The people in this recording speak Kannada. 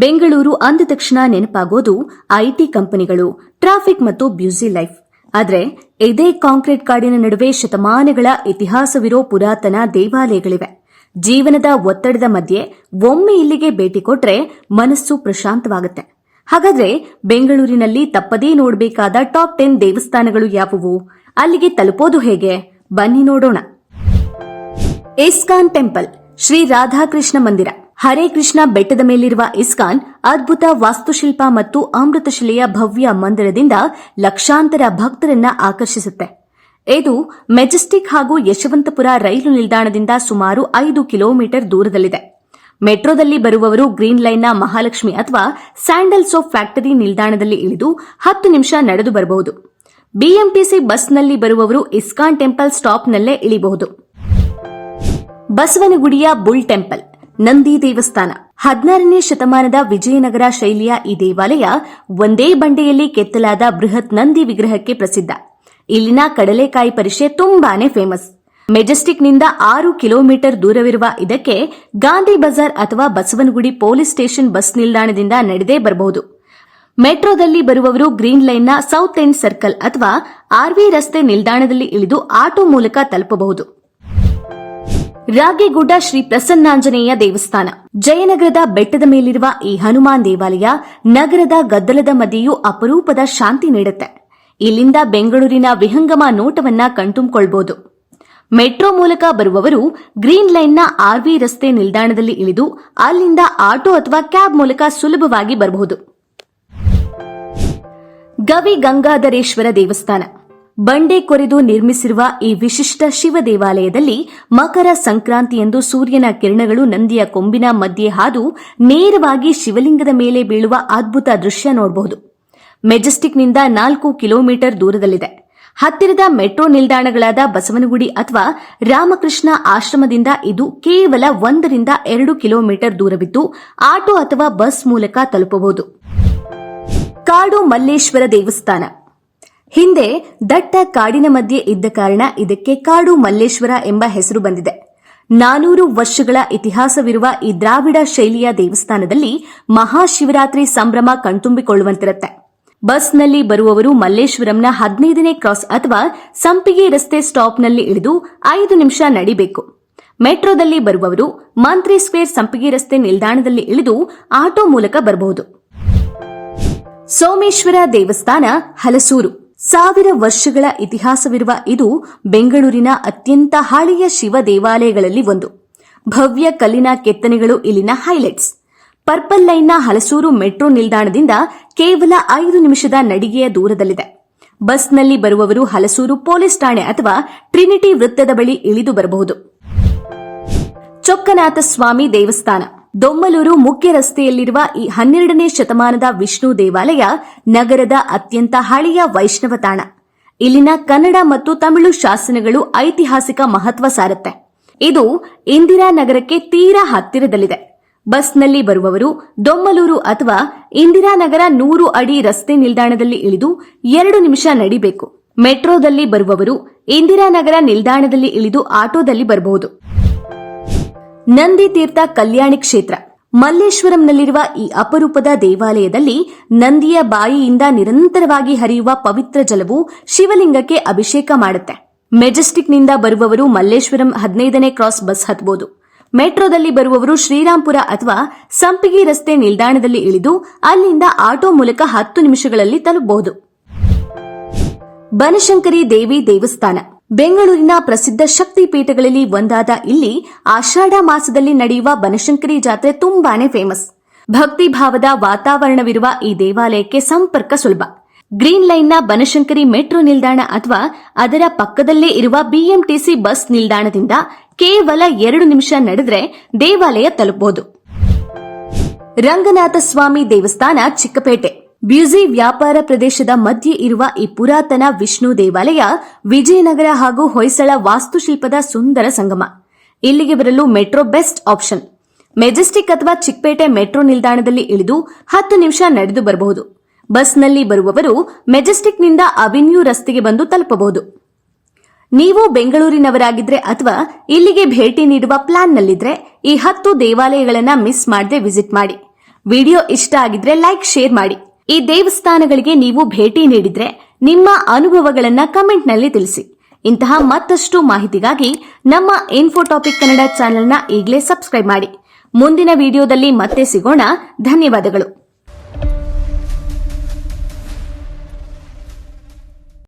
ಬೆಂಗಳೂರು ಅಂದ ತಕ್ಷಣ ನೆನಪಾಗೋದು ಐಟಿ ಕಂಪನಿಗಳು, ಟ್ರಾಫಿಕ್ ಮತ್ತು ಬ್ಯುಸಿ ಲೈಫ್. ಆದರೆ ಇದೇ ಕಾಂಕ್ರೀಟ್ ಕಾಡಿನ ನಡುವೆ ಶತಮಾನಗಳ ಇತಿಹಾಸವಿರೋ ಪುರಾತನ ದೇವಾಲಯಗಳಿವೆ. ಜೀವನದ ಒತ್ತಡದ ಮಧ್ಯೆ ಒಮ್ಮೆ ಇಲ್ಲಿಗೆ ಭೇಟಿ ಕೊಟ್ರೆ ಮನಸ್ಸು ಪ್ರಶಾಂತವಾಗುತ್ತೆ. ಹಾಗಾದ್ರೆ ಬೆಂಗಳೂರಿನಲ್ಲಿ ತಪ್ಪದೇ ನೋಡಬೇಕಾದ ಟಾಪ್ 10 ದೇವಸ್ಥಾನಗಳು ಯಾವುವು? ಅಲ್ಲಿಗೆ ತಲುಪೋದು ಹೇಗೆ? ಬನ್ನಿ ನೋಡೋಣ. ಇಸ್ಕಾನ್ ಟೆಂಪಲ್, ಶ್ರೀ ರಾಧಾಕೃಷ್ಣ ಮಂದಿರ. ಹರೇ ಕೃಷ್ಣ ಬೆಟ್ಟದ ಮೇಲಿರುವ ಇಸ್ಕಾನ್ ಅದ್ಭುತ ವಾಸ್ತುಶಿಲ್ಪ ಮತ್ತು ಅಮೃತಶಿಲೆಯ ಭವ್ಯ ಮಂದಿರದಿಂದ ಲಕ್ಷಾಂತರ ಭಕ್ತರನ್ನ ಆಕರ್ಷಿಸುತ್ತೆ. ಇದು ಮೆಜೆಸ್ಟಿಕ್ ಹಾಗೂ ಯಶವಂತಪುರ ರೈಲು ನಿಲ್ದಾಣದಿಂದ ಸುಮಾರು 5 ಕಿಲೋಮೀಟರ್ ದೂರದಲ್ಲಿದೆ. ಮೆಟ್ರೋದಲ್ಲಿ ಬರುವವರು ಗ್ರೀನ್ ಲೈನ್ನ ಮಹಾಲಕ್ಷ್ಮಿ ಅಥವಾ ಸ್ಯಾಂಡಲ್ ಸೋಪ್ ಫ್ಯಾಕ್ಟರಿ ನಿಲ್ದಾಣದಲ್ಲಿ ಇಳಿದು 10 ನಿಮಿಷ ನಡೆದು ಬರಬಹುದು. ಬಿಎಂಟಿಸಿ ಬಸ್ನಲ್ಲಿ ಬರುವವರು ಇಸ್ಕಾನ್ ಟೆಂಪಲ್ ಸ್ಟಾಪ್ನಲ್ಲೇ ಇಳಿಬಹುದು. ಬಸವನಗುಡಿಯ ಬುಲ್ ಟೆಂಪಲ್, ನಂದಿ ದೇವಸ್ಥಾನ. 16ನೇ ಶತಮಾನದ ವಿಜಯನಗರ ಶೈಲಿಯ ಈ ದೇವಾಲಯ ಒಂದೇ ಬಂಡೆಯಲ್ಲಿ ಕೆತ್ತಲಾದ ಬೃಹತ್ ನಂದಿ ವಿಗ್ರಹಕ್ಕೆ ಪ್ರಸಿದ್ಧ. ಇಲ್ಲಿನ ಕಡಲೆಕಾಯಿ ಪರಿಷೆ ತುಂಬಾನೇ ಫೇಮಸ್. ಮೆಜೆಸ್ಟಿಕ್ನಿಂದ 6 ಕಿಲೋಮೀಟರ್ ದೂರವಿರುವ ಇದಕ್ಕೆ ಗಾಂಧಿ ಬಜಾರ್ ಅಥವಾ ಬಸವನಗುಡಿ ಪೊಲೀಸ್ ಸ್ಟೇಷನ್ ಬಸ್ ನಿಲ್ದಾಣದಿಂದ ನಡೆದೇ ಬರಬಹುದು. ಮೆಟ್ರೋದಲ್ಲಿ ಬರುವವರು ಗ್ರೀನ್ ಲೈನ್ನ ಸೌತ್ ಎಂಡ್ ಸರ್ಕಲ್ ಅಥವಾ ಆರ್ವಿ ರಸ್ತೆ ನಿಲ್ದಾಣದಲ್ಲಿ ಇಳಿದು ಆಟೋ ಮೂಲಕ ತಲುಪಬಹುದು. ರಾಗೇಗುಡ್ಡ ಶ್ರೀ ಪ್ರಸನ್ನಾಂಜನೇಯ ದೇವಸ್ಥಾನ. ಜಯನಗರದ ಬೆಟ್ಟದ ಮೇಲಿರುವ ಈ ಹನುಮಾನ್ ದೇವಾಲಯ ನಗರದ ಗದ್ದಲದ ಮಧ್ಯೆಯೂ ಅಪರೂಪದ ಶಾಂತಿ ನೀಡುತ್ತೆ. ಇಲ್ಲಿಂದ ಬೆಂಗಳೂರಿನ ವಿಹಂಗಮ ನೋಟವನ್ನ ಕಣ್ತುಂಬಿಕೊಳ್ಳಬಹುದು. ಮೆಟ್ರೋ ಮೂಲಕ ಬರುವವರು ಗ್ರೀನ್ ಲೈನ್ನ ಆರ್ವಿ ರಸ್ತೆ ನಿಲ್ದಾಣದಲ್ಲಿ ಇಳಿದು ಅಲ್ಲಿಂದ ಆಟೋ ಅಥವಾ ಕ್ಯಾಬ್ ಮೂಲಕ ಸುಲಭವಾಗಿ ಬರಬಹುದು. ಗವಿ ಗಂಗಾಧರೇಶ್ವರ ದೇವಸ್ಥಾನ. ಬಂಡೆ ಕೊರೆದು ನಿರ್ಮಿಸಿರುವ ಈ ವಿಶಿಷ್ಟ ಶಿವ ದೇವಾಲಯದಲ್ಲಿ ಮಕರ ಸಂಕ್ರಾಂತಿಯಂದು ಸೂರ್ಯನ ಕಿರಣಗಳು ನಂದಿಯ ಕೊಂಬಿನ ಮಧ್ಯೆ ಹಾದು ನೇರವಾಗಿ ಶಿವಲಿಂಗದ ಮೇಲೆ ಬೀಳುವ ಅದ್ಭುತ ದೃಶ್ಯ ನೋಡಬಹುದು. ಮೆಜೆಸ್ಟಿಕ್ನಿಂದ 4 ಕಿಲೋಮೀಟರ್ ದೂರದಲ್ಲಿದೆ. ಹತ್ತಿರದ ಮೆಟ್ರೋ ನಿಲ್ದಾಣಗಳಾದ ಬಸವನಗುಡಿ ಅಥವಾ ರಾಮಕೃಷ್ಣ ಆಶ್ರಮದಿಂದ ಇದು ಕೇವಲ 1 ರಿಂದ 2 ಕಿಲೋಮೀಟರ್ ದೂರವಿದ್ದು ಆಟೋ ಅಥವಾ ಬಸ್ ಮೂಲಕ ತಲುಪಬಹುದು. ಕಾಡು ಮಲ್ಲೇಶ್ವರ ದೇವಸ್ಥಾನ. ಹಿಂದೆ ದಟ್ಟ ಕಾಡಿನ ಮಧ್ಯೆ ಇದ್ದ ಕಾರಣ ಇದಕ್ಕೆ ಕಾಡು ಮಲ್ಲೇಶ್ವರ ಎಂಬ ಹೆಸರು ಬಂದಿದೆ. 400 ವರ್ಷಗಳ ಇತಿಹಾಸವಿರುವ ಈ ದ್ರಾವಿಡ ಶೈಲಿಯ ದೇವಸ್ಥಾನದಲ್ಲಿ ಮಹಾಶಿವರಾತ್ರಿ ಸಂಭ್ರಮ ಕಣ್ತುಂಬಿಕೊಳ್ಳುವಂತಿರುತ್ತೆ. ಬಸ್ನಲ್ಲಿ ಬರುವವರು ಮಲ್ಲೇಶ್ವರಂನ 15ನೇ ಕ್ರಾಸ್ ಅಥವಾ ಸಂಪಿಗೆ ರಸ್ತೆ ಸ್ಟಾಪ್ನಲ್ಲಿ ಇಳಿದು 5 ನಿಮಿಷ ನಡಿಬೇಕು. ಮೆಟ್ರೋದಲ್ಲಿ ಬರುವವರು ಮಂತ್ರಿ ಸ್ಕ್ವೇರ್ ಸಂಪಿಗೆ ರಸ್ತೆ ನಿಲ್ದಾಣದಲ್ಲಿ ಇಳಿದು ಆಟೋ ಮೂಲಕ ಬರಬಹುದು. ಸೋಮೇಶ್ವರ ದೇವಸ್ಥಾನ, ಹಲಸೂರು. 1000 ವರ್ಷಗಳ ಇತಿಹಾಸವಿರುವ ಇದು ಬೆಂಗಳೂರಿನ ಅತ್ಯಂತ ಹಳೆಯ ಶಿವ ದೇವಾಲಯಗಳಲ್ಲಿ ಒಂದು. ಭವ್ಯ ಕಲ್ಲಿನ ಕೆತ್ತನೆಗಳು ಇಲ್ಲಿನ ಹೈಲೈಟ್ಸ್. ಪರ್ಪಲ್ ಲೈನ್ನ ಹಲಸೂರು ಮೆಟ್ರೋ ನಿಲ್ದಾಣದಿಂದ ಕೇವಲ 5 ನಿಮಿಷದ ನಡಿಗೆಯ ದೂರದಲ್ಲಿದೆ. ಬಸ್ನಲ್ಲಿ ಬರುವವರು ಹಲಸೂರು ಪೊಲೀಸ್ ಠಾಣೆ ಅಥವಾ ಟ್ರಿನಿಟಿ ವೃತ್ತದ ಬಳಿ ಇಳಿದು ಬರಬಹುದು. ಚೊಕ್ಕನಾಥ ಸ್ವಾಮಿ ದೇವಸ್ಥಾನ. ದೊಮ್ಮಲೂರು ಮುಖ್ಯ ರಸ್ತೆಯಲ್ಲಿರುವ ಈ 12ನೇ ಶತಮಾನದ ವಿಷ್ಣು ದೇವಾಲಯ ನಗರದ ಅತ್ಯಂತ ಹಳೆಯ ವೈಷ್ಣವ ತಾಣ. ಇಲ್ಲಿನ ಕನ್ನಡ ಮತ್ತು ತಮಿಳು ಶಾಸನಗಳು ಐತಿಹಾಸಿಕ ಮಹತ್ವ ಸಾರುತ್ತೆ. ಇದು ಇಂದಿರಾನಗರಕ್ಕೆ ತೀರಾ ಹತ್ತಿರದಲ್ಲಿದೆ. ಬಸ್ನಲ್ಲಿ ಬರುವವರು ದೊಮ್ಮಲೂರು ಅಥವಾ ಇಂದಿರಾನಗರ 100 ಅಡಿ ರಸ್ತೆ ನಿಲ್ದಾಣದಲ್ಲಿ ಇಳಿದು 2 ನಿಮಿಷ ನಡಿಬೇಕು. ಮೆಟ್ರೋದಲ್ಲಿ ಬರುವವರು ಇಂದಿರಾನಗರ ನಿಲ್ದಾಣದಲ್ಲಿ ಇಳಿದು ಆಟೋದಲ್ಲಿ ಬರಬಹುದು. ನಂದಿ ತೀರ್ಥ ಕಲ್ಯಾಣಿ ಕ್ಷೇತ್ರ. ಮಲ್ಲೇಶ್ವರಂನಲ್ಲಿರುವ ಈ ಅಪರೂಪದ ದೇವಾಲಯದಲ್ಲಿ ನಂದಿಯ ಬಾಯಿಯಿಂದ ನಿರಂತರವಾಗಿ ಹರಿಯುವ ಪವಿತ್ರ ಜಲವು ಶಿವಲಿಂಗಕ್ಕೆ ಅಭಿಷೇಕ ಮಾಡುತ್ತೆ. ಮೆಜೆಸ್ಟಿಕ್ನಿಂದ ಬರುವವರು ಮಲ್ಲೇಶ್ವರಂ 15ನೇ ಕ್ರಾಸ್ ಬಸ್ ಹತ್ತಬಹುದು. ಮೆಟ್ರೋದಲ್ಲಿ ಬರುವವರು ಶ್ರೀರಾಂಪುರ ಅಥವಾ ಸಂಪಿಗೆ ರಸ್ತೆ ನಿಲ್ದಾಣದಲ್ಲಿ ಇಳಿದು ಅಲ್ಲಿಂದ ಆಟೋ ಮೂಲಕ 10 ನಿಮಿಷಗಳಲ್ಲಿ ತಲುಪಬಹುದು. ಬನಶಂಕರಿ ದೇವಿ ದೇವಸ್ಥಾನ. ಬೆಂಗಳೂರಿನ ಪ್ರಸಿದ್ಧ ಶಕ್ತಿ ಪೀಠಗಳಲ್ಲಿ ಒಂದಾದ ಇಲ್ಲಿ ಆಷಾಢ ಮಾಸದಲ್ಲಿ ನಡೆಯುವ ಬನಶಂಕರಿ ಜಾತ್ರೆ ತುಂಬಾನೇ ಫೇಮಸ್. ಭಕ್ತಿ ಭಾವದ ವಾತಾವರಣವಿರುವ ಈ ದೇವಾಲಯಕ್ಕೆ ಸಂಪರ್ಕ ಸುಲಭ. ಗ್ರೀನ್ ಲೈನ್ನ ಬನಶಂಕರಿ ಮೆಟ್ರೋ ನಿಲ್ದಾಣ ಅಥವಾ ಅದರ ಪಕ್ಕದಲ್ಲೇ ಇರುವ ಬಿಎಂಟಿಸಿ ಬಸ್ ನಿಲ್ದಾಣದಿಂದ ಕೇವಲ 2 ನಿಮಿಷ ನಡೆದ್ರೆ ದೇವಾಲಯ ತಲುಪಬಹುದು. ರಂಗನಾಥ ಸ್ವಾಮಿ ದೇವಸ್ಥಾನ, ಚಿಕ್ಕಪೇಟೆ. ಬ್ಯುಸಿ ವ್ಯಾಪಾರ ಪ್ರದೇಶದ ಮಧ್ಯೆ ಇರುವ ಈ ಪುರಾತನ ವಿಷ್ಣು ದೇವಾಲಯ ವಿಜಯನಗರ ಹಾಗೂ ಹೊಯ್ಸಳ ವಾಸ್ತುಶಿಲ್ಪದ ಸುಂದರ ಸಂಗಮ. ಇಲ್ಲಿಗೆ ಬರಲು ಮೆಟ್ರೋ ಬೆಸ್ಟ್ ಆಪ್ಷನ್. ಮೆಜೆಸ್ಟಿಕ್ ಅಥವಾ ಚಿಕ್ಕಪೇಟೆ ಮೆಟ್ರೋ ನಿಲ್ದಾಣದಲ್ಲಿ ಇಳಿದು 10 ನಿಮಿಷ ನಡೆದು ಬರಬಹುದು. ಬಸ್ನಲ್ಲಿ ಬರುವವರು ಮೆಜೆಸ್ಟಿಕ್ನಿಂದ ಅವೆನ್ಯೂ ರಸ್ತೆಗೆ ಬಂದು ತಲುಪಬಹುದು. ನೀವು ಬೆಂಗಳೂರಿನವರಾಗಿದ್ರೆ ಅಥವಾ ಇಲ್ಲಿಗೆ ಭೇಟಿ ನೀಡುವ ಪ್ಲಾನ್ನಲ್ಲಿದ್ರೆ ಈ 10 ದೇವಾಲಯಗಳನ್ನ ಮಿಸ್ ಮಾಡದೆ ವಿಸಿಟ್ ಮಾಡಿ. ವಿಡಿಯೋ ಇಷ್ಟ ಆಗಿದ್ರೆ ಲೈಕ್, ಶೇರ್ ಮಾಡಿ. ಈ ದೇವಸ್ಥಾನಗಳಿಗೆ ನೀವು ಭೇಟಿ ನೀಡಿದ್ರೆ ನಿಮ್ಮ ಅನುಭವಗಳನ್ನ ಕಮೆಂಟ್ನಲ್ಲಿ ತಿಳಿಸಿ. ಇಂತಹ ಮತ್ತಷ್ಟು ಮಾಹಿತಿಗಾಗಿ ನಮ್ಮ ಇನ್ಫೋಟಾಪಿಕ್ ಕನ್ನಡ ಚಾನೆಲ್ನ ಈಗಲೇ ಸಬ್ಸ್ಕ್ರೈಬ್ ಮಾಡಿ. ಮುಂದಿನ ವಿಡಿಯೋದಲ್ಲಿ ಮತ್ತೆ ಸಿಗೋಣ. ಧನ್ಯವಾದಗಳು.